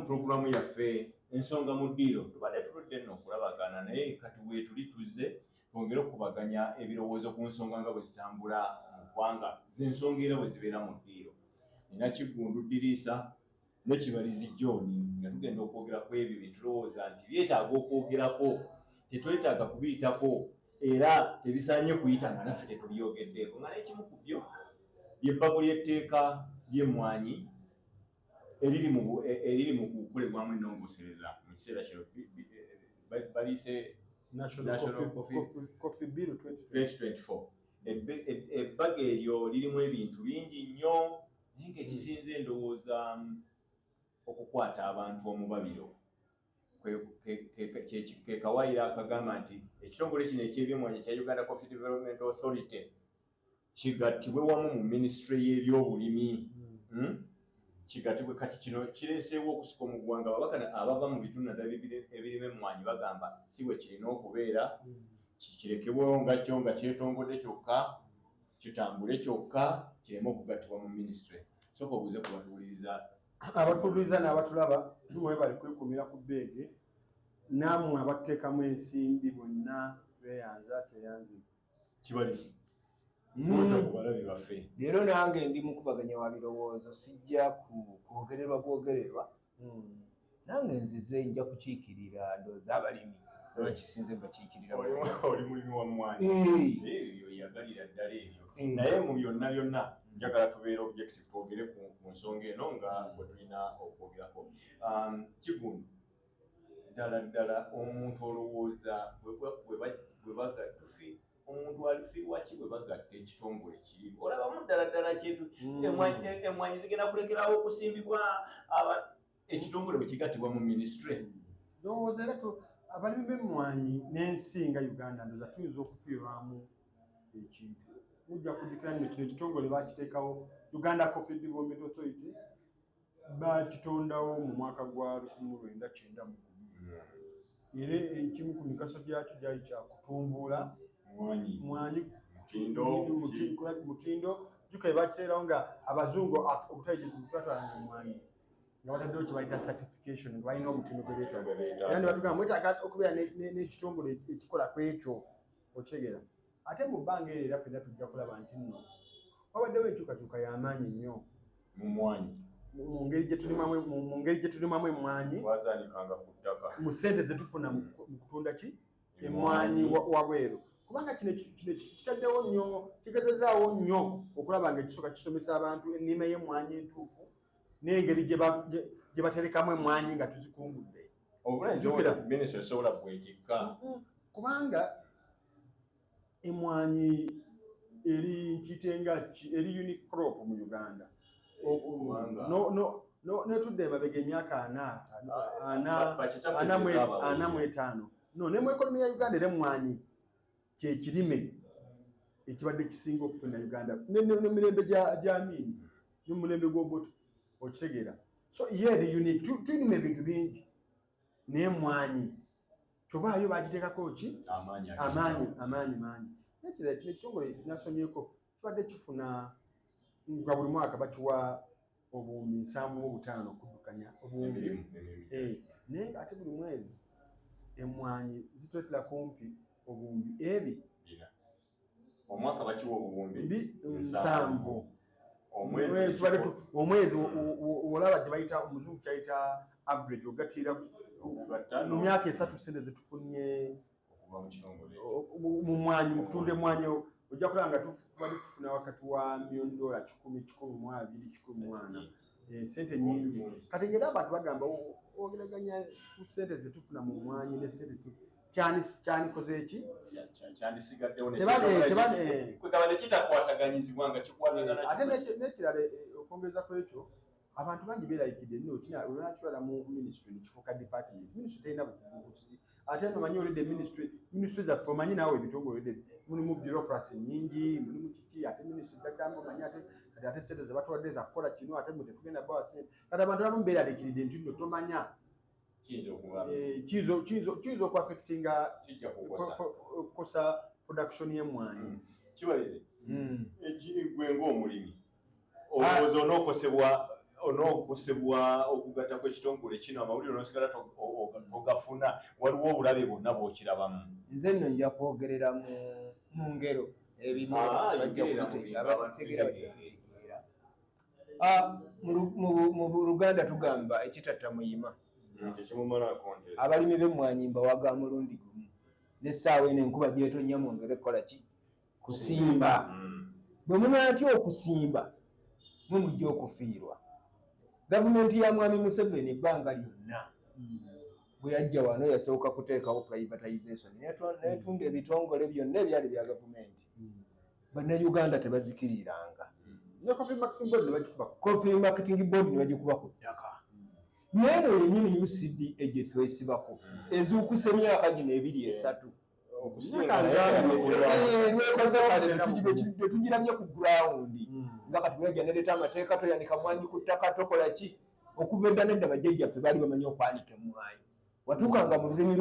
programu yaffe ensonga mu ddiiro tubadde tuludde nno okulabagana naye kati weetuli tuzze twongere okubaganya ebirowoozo ku nsonga nga bwe zitambula mu ggwanga z'ensonga era bwe zibeera mu ddiiro. Nina Kiggundu Ddirisa ne Kibalizi John nga tugenda okwogera ku ebyo bye tulowooza nti byetaaga okwogerako, tetwetaaga kubiyitako era tebisaanye kuyita nga naffe tetubyogeddeeko. Nga n'ekimu ku byo ly'ebbago ly'etteeka ly'emmwanyi eriri mu kukolebwamu ennongoosereza mu kiseera kino baliise National Coffee Bill 2024. Ebbago eryo lirimu ebintu bingi nnyo naye ng'ekisinze ndowooza okukwata abantu omubabiro. Ke kawaayiro akagamba nti ekitongole kino eky'ebyemmwanyi kya Uganda Coffee Development Authority kigattibwe wamu mu minisitule y'ebyobulimi. Kigatibwe kati kino kireeseewo okusika mu ggwanga babaka abava mu bitundu naddala ebirime emmwanyi bagamba si bwe kirina okubeera, kirekebwewo nga kyo nga kyetongodde kyokka, kitambule kyokka, kireme okugattibwa mu minisitule. Sooka obuuze ku abatuwuliriza n'abatulaba mwebale kwekumira ku bbeege, nammwe abatuteekamu ensimbi bonna tweyanza. Kibalizi leero nange ndi mukubaganya wa birowoozo, sijja kwogererwa bwogererwa. Nange nzize nja kukiikirira ndowooza abalimi lwakisinze bakiikirira oli mulimi wa mmwanyi ebyo yagalira ddala ebyo. Naye mu byonna njagala tubeere objective twogere ku nsonga eno nga bwe tulina okwogerako. Kiggundu, ddala omuntu olowooza omuntu alifiirwa ki bwe bagatta ekitongole kiri? Olabamu ddala kyetu emmwanyi zigenda kulekerawo okusimbibwa ekitongole bwe kigattibwa mu minisitule. Ndowooza era abalimi b'emmwanyi n'ensi nga Uganda ndowooza tuyinza okufiirwamu ekintu. Mujja kujjukira nno kino ekitongole baakiteekawo Uganda Coffee Development Authority baakitondawo mu mwaka gwa 1991. Era ekimu ku migaso gyakyo gyali kya kutumbula mmwanyi mutindo. Jjukaye baakiteerawo nga abazungu obutayitwatwalanga emmwanyi nga bataddewo kye bayita certification nga balina omutindo gwe beetaaga. Era ne batugamba mwetaaga okubeera n'ekitongole ekikola ku ekyo, okitegeera. Ate mu bbanga eryo era ffenna tujja kulaba nti nno wabaddewo enkyukakyuka y'amaanyi nnyo mu mmwanyi, mu ngeri gye tulimamu emmwanyi, mu ssente ze tufuna mu kutunda emmwanyi wabweru. Kubanga kino kitaddewo nnyo, kigezezaawo nnyo okulaba nga ekisooka kisomesa abantu ennima y'emmwanyi entuufu n'engeri gye baterekamu emmwanyi nga tuzikungudde. Minisitule esobola bwegikka kubanga emmwanyi eri unique crop mu Uganda. Netudde emabega emyaka 45. Ne mu ekonomi ya Uganda era emmwanyi kye kirime ekibadde kisinga okufuna Uganda n'emirembe gy'Amini n'omulembe gw'Obote, okitegeera. So eri unique, tulima ebintu bingi naye emmwanyi kyovaayo bagiteekako ki? Amaanyi. Nekirala kino ekitongole nasomyeko kibadde kifuna nga buli mwaka bakiwa obuwumbi 75 okuddukanya obuwumbi. Naye ate buli mwezi emmwanyi zitwetera kumpi obuwumbi ebi omwaka bakiwa obuwumbi 7 omwezi. Olaba gye bayita omuzungu kyayita average, ogatira mu myaka 3 sente zetufunye mu mmwanyi, mu kutunda emmwanyi ojja kulaba nga tubadde tufuna wakati wa $10, 10, 11, sente nyingi. Kati ng'era abantu bagamba ogeraganya ku sente zetufuna mu mmwanyi ne sente kyanikoze eki? Ate n'ekirala okwongeza ku ekyo, abantu bangi beerayikidde nnyo olwakitwala mu minisitule nekifuuka department. Minisitule terina bukusi. Ate nomanyi olidde minisitule zaffe omanyi naawe ebitongole olidde mulimu bureaucracy nyingi, mulimu kiki, ate minisitule tagamba omanyi ate sente ze batuwadde za kukola kino ate mwe tetugenda bawa sente. Kati abantu abamu beeraliikiridde nti nno tomanya kiyinza okuaffectinga kukosa production y'emmwanyi. Kibalize gwe ng'omulimi olowooza onookosebwa onookosebwa okugatta kw'ekitongole kino amawulire onosigala togafuna waliwo obulabe bwonna bw'okirabamu. Nze nno nja kwogerera mu ngero ebimu abatutegeera bajja mu Luganda tugamba ekitatta muyima. Abalimi b'emmwanyi mbawaga mulundi gumu n'essaawa eno enkuba gyetonya mwongere kukola ki? Kusimba. Bwe munaatya okusimba mwe mujja okufiirwa. Gavumenti ya Mwami Museveni ebbanga lyonna bwe yajja wano yasooka kuteekawo privatization n'etunda ebitongole byonna ebyali bya gavumenti. Bannayuganda tebazikiriranga. Coffee Marketing Board ne bagikuba ku ttaka. Neno yennyini UCDA gye twesibako ezuukuse emyaka gino 2-3 tugirabye ku ground nga kati bwejja nereeta amateeka toyanika mwanyi ku ttaka tokola ki okuva edda nedda bajjajjaffe baali bamanyi okwanika emmwanyi. Watuukanga mu lulimi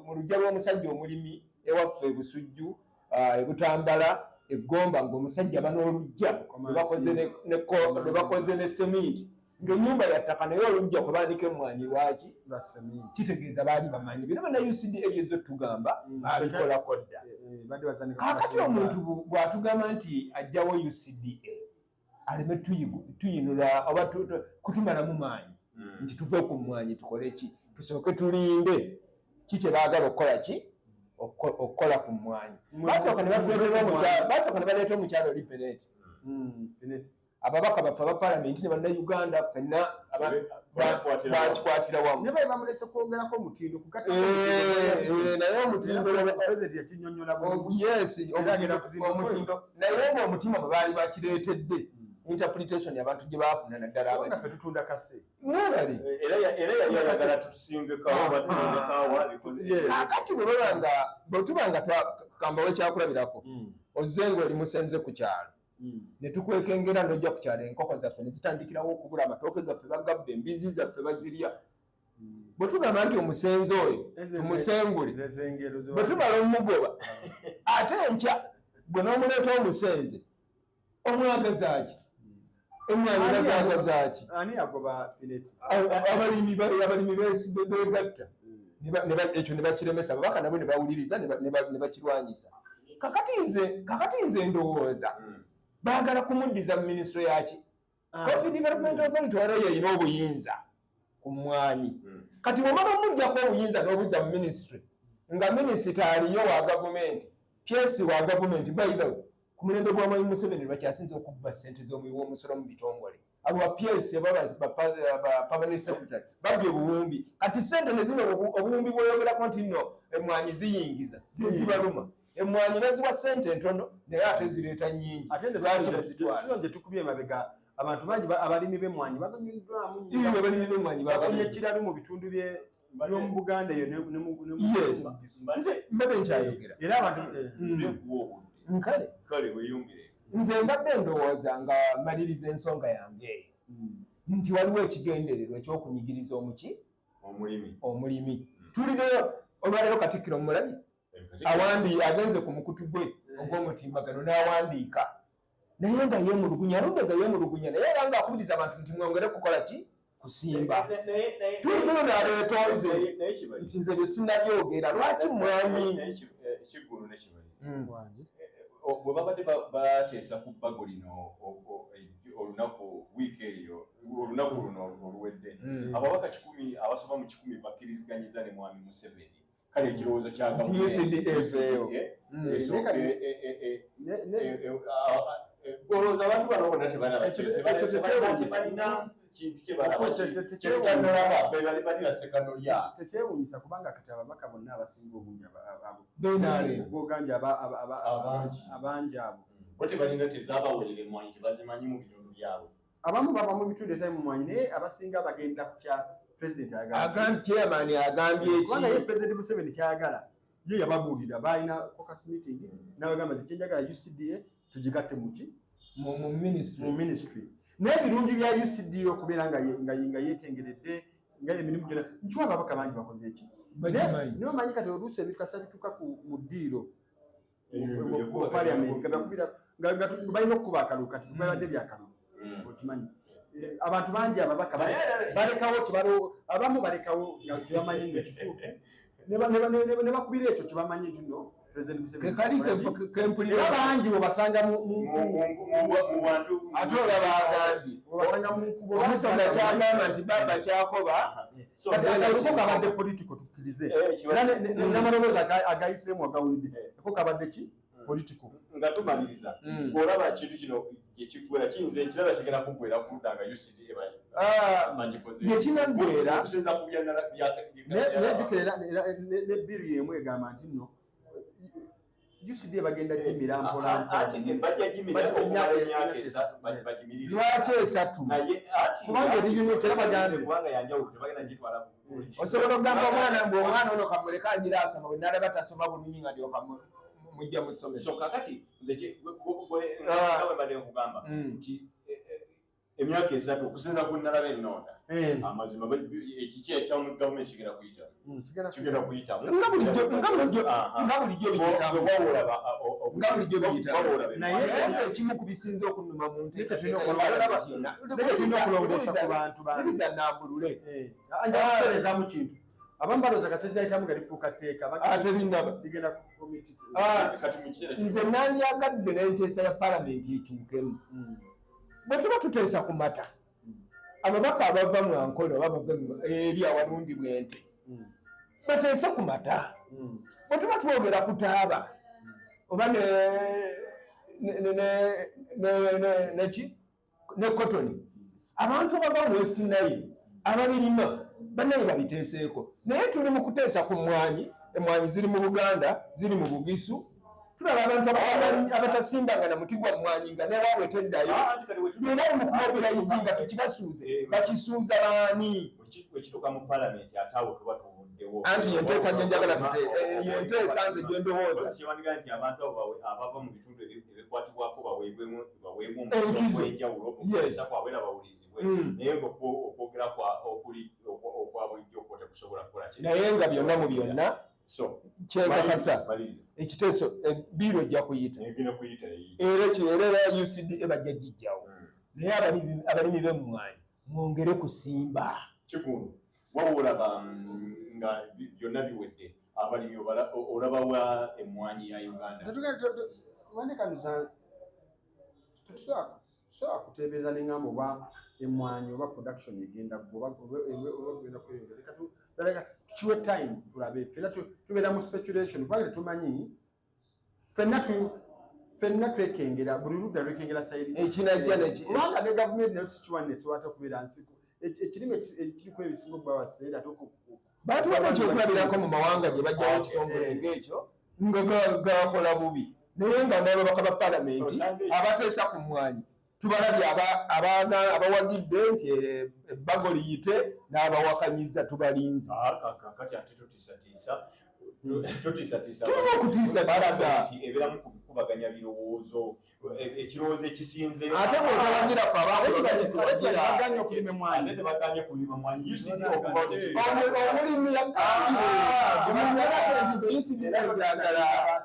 mu lujja lw'omusajja omulimi ewaffe ebusujju ebutambala eggomba ng'omusajja banoolujja lwe bakoze ne seminti ng'ennyumba ya ttaka naye olujja kwe baanika emmwanyi lwaki kitegeeza baali bamanyi bino bana UCDA byezo tugamba babikolako dda. Kaakati omuntu bw'atugamba nti ajjawo UCDA aleme tuyinula oba kutumalamu maanyi nti tuve ku mmwanyi tukole ki tusooke tulinde ki kye baagala okukola ki okukola ku mmwanyi. Basooka ne baleeta omukyalo Lipeneti ababaka baffe aba palamenti ne bannayuganda ffenna bakikwatira wamu. Naye bamulese kwogerako omutindo naye omutindo naye ng'omutima bwe baali bakireetedde interpretation abantu gye baafuna naddala abaffe tutunda kase mwebali era yayagala tusingekawo kaakati bwe tubanga tukambawo ekyakulabirako ozze ng'oli musenze ku kyalo ne tukwekengera n'ojja ku kyalo enkoko zaffe ne zitandikirawo okubula amatooke gaffe bagabba embizi zaffe bazirya. Bwe tugamba nti omusenze oyo tumusengule bwe tumala omugoba ate enkya bwe n'omuleeta omusenze omwagazaaki emmwanyi bazaagazaaki ani agoba Fineti abalimi beegatta ekyo ne bakiremesa babaka nabo ne bawuliriza ne bakirwanyisa. Kakati nze ndowooza baagala kumuddiza mu minisitule yaki Coffee Development Authority wano yeyina obuyinza ku mmwanyi. Kati bw'omala omuggyako obuyinza n'obuzza mu minisitule nga minisita aliyo wa gavumenti PS wa gavumenti bayibawo ku mulembe gwa Mwami Museveni bakyasinze okubba ssente z'omuwi w'omusolo mu bitongole. Abo ba PS permanent secretary babbye obuwumbi kati ssente ne zino obuwumbi bw'oyogerako nti nno emmwanyi ziyingiza zibaluma. Emmwanyi baziwa ssente ntono naye ate zireeta nnyingi. Lwaki bazitwala? Gye tukubye emabega abantu bangi abalimi b'emmwanyi baganyuddwamu nnyo. Abalimi b'emmwanyi bafunye ekiralo mu bitundu by'omu Buganda eyo ne mu nze mbadde nkyayogera era abantu nkale weyongere. Nze mbadde ndowooza nga maliriza ensonga yange eyo nti waliwo ekigendererwa ekyokunyigiriza omulimi. Tulinayo olwaleero Katikkiro Mulabi agenze ku mukutu gwe ogw'omutimbagano n'awandiika naye nga yeemulugunya aludde nga yeemulugunya naye era ng'akubiriza abantu nti mwongere kukola ki kusimba. Tulinayo n'aleetonze nti nze bye sinnabyogera lwaki mwami bwe babadde bateesa ku bbago lino olunaku wiiki eyo olunaku luno oluwedde ababaka 10 abasoba mu 10 bakkiriziganyiza ne Mwami Museveni. Kale ekirowoozo kya olowooza abantu bano bonna tebalina kintu kyebalina sekano lyabo. Tekyewuunyisa kubanga kati ababaka bonna abasinga obungi bogambye abangi abo bo tebalina tezabawerera emmwanyi tebazimanyi mu bitundu byabwe. Abamu bava mu bitundu etali mu mmwanyi naye abasinga bagenda ku kya President agambye kubanga ye President Museveni kyayagala ye yababuulira balina caucus meeting n'abagamba zikyenjagala UCDA tugigatte mu ministry n'ebirungi bya UCDA okubeera nga yeetengeredde nga emirimu gyonna nkiwa ababaka bangi bakoze eki naye omanyi kati oluusi ebikasa bituuka mu ddiiro mu parliament nga balina okukuba akalulu kati tubadde byakalulu okimanyi abantu bangi ababaka balekawo kibalo abamu balekawo nga kibamanyi nno ekituufu ne bakubira ekyo kibamanyi nti no President Museveni era bangi webasanga mu bantu ate olaba agambye webasanga mu nkubo omusonga kyagamba nti baba kyakoba kati akaliko kabadde political tukkirize era n'amaloboozi agayiseemu agawulidde ako kabadde ki political nga tumaliriza olaba kintu kino ekiggwera kiyinza ekirala kigenda kuggwera ku ludda nga UCDA yekinagwera okusinza ku nejjukira ne biru y'emu egamba nti nno UCDA bagenda gimira lwaki esatu kubanga eri unique era bagambe osobola okugamba omwana mbu omwana ono kamuleka anyira asoma bwe nalaba tasoma bulungi nga ndyoka mujja mu ssomero so kakati nze mbadde nkugamba nti emyaka esatu okusinza ku nalaba ennonda amazima ekiki ekya gavumenti kigenda kuyitamu nga bulijjo biyitamunaye ekimu ku bisinza okunnuma mu tulina okulongoosa ku bantu banza nambulule anjakutereezaamu kintu abamu balowooza kasese nayitamu nga lifuuka tteeka ate linaba ligenda ku komiti nze nandyagadde n'enteesa ya palamenti ekyukemu bwe tuba tuteesa ku mata ababaka abava mu Ankole oba bava eri awalundibwa ente bateesa ku mata bwe tuba twogera ku taaba oba ne kotoni abantu abava mu West Nile ababirima banaye babiteeseeko naye tuli mu kuteesa ku mmwanyi emmwanyi ziri mu Buganda ziri mu Bugisu tulaba abantu abatasimbanga na muti gwa mmwanyi nga newaabwe teddayo era mu kumobilize nga tukibasuuze bakisuuza baani ekituuka mu palamenti ate awo tuba tuvuddewo anti yenteesa gyenjagala yenteesa nze gyendowooza kibandiga nti abantu abo abava mu bitundu ebikwatibwako baweebwemu omusomo gw'enjawulo okuteesa kwabwe nabawulizibwe naye okwogera okwa bulijjo okwo tekusobola kukola naye nga byonna mu byonna kyenkakasa ekiteeso biiro ejja kuyita era UCDA bajja gijjawo naye abalimi b'emmwanyi mwongere kusimba kikulu waba olaba nga byonna biwedde abalimi olabawa emmwanyi ya Uganda tusobola kuteebereza neŋŋamba oba emmwanyi oba production egenda gwegenda kweyongera tukiwe time tulabe ffenna tubeera mu speculation kubanga tetumanyi ffenna twekengera buli ludda lwekengera sayiri kubanga ne gavumenti nayo tukiwanne esobola okubeera nsiku ekirime ekiriko ebisinga okuba waseera batubadde ekyokulabirako mu mawanga gye bajjawo ekitongole ng'ekyo nga gakola bubi naye nga n'ababaka ba palamenti abateesa ku mmwanyi tubalabye abawagidde nti ebbago liyite n'abawakanyiza tubalinze kati ate totiisatiisa tulina okutiisatiisa ebeeramu kubaganya birowoozo ekirowoozo ekisinze ate bwetawagira fe abaganya okulima emmwanyi tebaganye kulima mmwanyi omulimi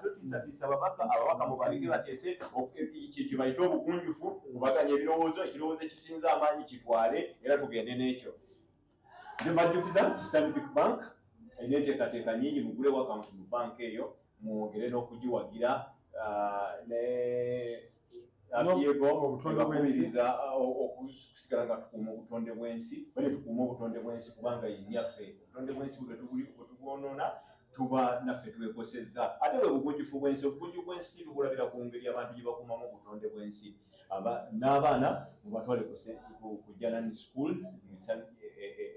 totiisatiisa ababaka mubaleke bateese kibayite obugunjufu kubaganya ebirowoozo ekirowoozo ekisinze amaanyi kitwale era tugende n'ekyo mbajjukiza nti Stanbic Bank ayina enteekateeka nnyingi mugulewo akawunti mu banka eyo mwongere n'okugiwagira ne afiego bakubiriza okusigala nga tukuuma obutonde bw'ensi bale tukuuma obutonde bw'ensi kubanga yenyaffe obutonde bw'ensi bwe tubwonoona tuba naffe twekosezza ate bwe bugunjufu bw'ensi obugunjufu bw'ensi tubulabira ku ngeri abantu gye bakuumamu obutonde bw'ensi n'abaana mubatwale kujja nani schools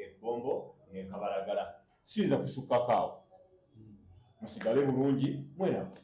ebbombo ne Kabalagala siyinza kusukkako awo musigale bulungi mweraba